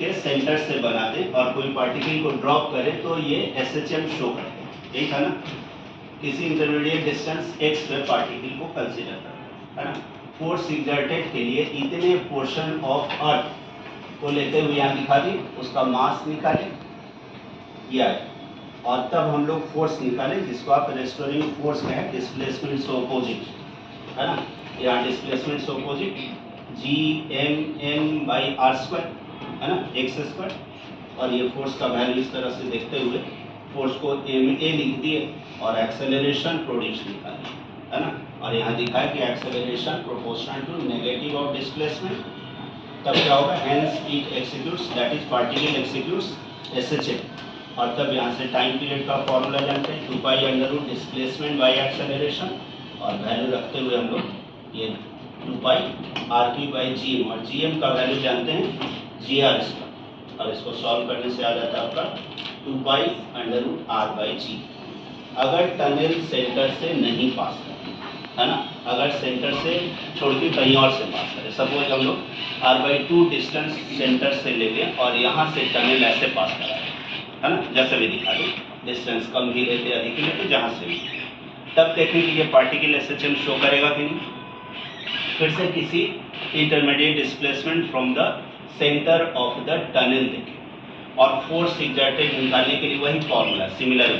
के सेंटर से बना दें और कोई पार्टिकल को ड्रॉप करें तो ये SHM शो करेगा, यही था ना, किसी इंटरमीडिएट डिस्टेंस x पे पार्टिकल को कंसीडर करना है ना। फोर्स एग्जर्टेड के लिए इतने पोर्शन ऑफ अर्थ को लेते हुए यहाँ दिखा दी, उसका मास निकाले या, और तब हम लोग फोर्स निकाले जिसको आप रेस्टोरिंग फोर्स कहें, डिस्प्लेसमेंट से अपोजिट है ना। यहाँ डिस्प्लेसमेंट से अपोजिट Gm/r² है ना, x², और ये फोर्स का वैल्यू इस तरह से देखते हुए फोर्स को ma लिख दिए और एक्सेलरेशन प्रोड्यूस निकाले है ना। और यहाँ दिखा है कि acceleration proportional to negative of displacement, तब क्या होगा, hence it executes, that is particle executes SHM। और तब यहाँ से टाइम पीरियड का फॉर्मूला जानते हैं, 2π डिस्प्लेसमेंट बाई एक्सेलरेशन, और वैल्यू रखते हुए हम लोग ये 2πr/gm, और gm का वैल्यू जानते हैं gr², और इसको सॉल्व करने से आ जाता है आपका 2π√r/g। अगर टनल सेंटर से नहीं पास करे है ना, अगर सेंटर से छोड़ के कहीं और से पास करे, सपोज हम लोग r/2 डिस्टेंस सेंटर से ले लें और यहाँ से टनल ऐसे पास करा है ना, जैसे भी दिखा दो, डिस्टेंस कम भी लेते अधिक ही लेते जहाँ से भी, तब देखें कि ये पार्टिकल SHM शो करेगा कि नहीं। फिर से किसी intermediate displacement from the centre of the tunnel देखें और फोर्स एग्जर्टेड निकालने के लिए वही फॉर्मूला सिमिलर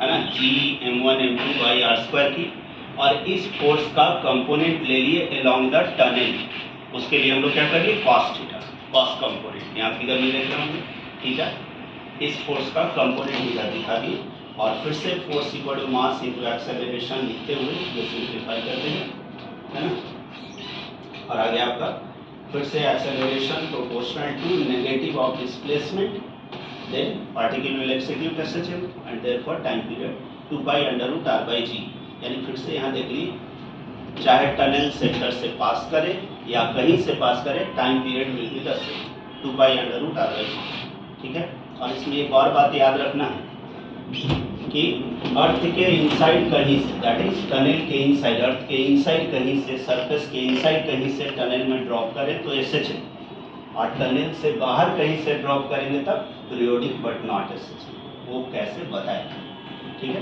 है ना, Gm1m2/r² की, और इस फोर्स का कंपोनेंट ले लिए अलोंग द टनल, उसके लिए हम लोग क्या करेंगे, cos थीटा, cos कंपोनेंट यहाँ फिगर में देख रहे होंगे, ठीक है। इस फोर्स का कंपोनेंट इधर दिखा दिए और फिर से force equal to mass into acceleration लिखते हुए ये सिंप्लीफाई करते हैं है ना। और आगे आपका फिर से acceleration proportional to negative of displacement, then particle will execute SHM and therefore time period 2π√r/g। यानी फिर से यहाँ देख लीजिए, चाहे टनल सेंटर से पास करे या कहीं से पास करे, time period will be the same 2π√r/g, ठीक है। और इसमें एक और बात याद रखना है कि अर्थ के इनसाइड कहीं से, दैट इज टनल के इनसाइड, अर्थ के इनसाइड कहीं से, सरफेस के इनसाइड कहीं से टनल में ड्रॉप करें तो SHM, और टनल से बाहर कहीं से ड्रॉप करेंगे तब पीरियोडिक बट नॉट SHM। वो कैसे बताएं, ठीक है।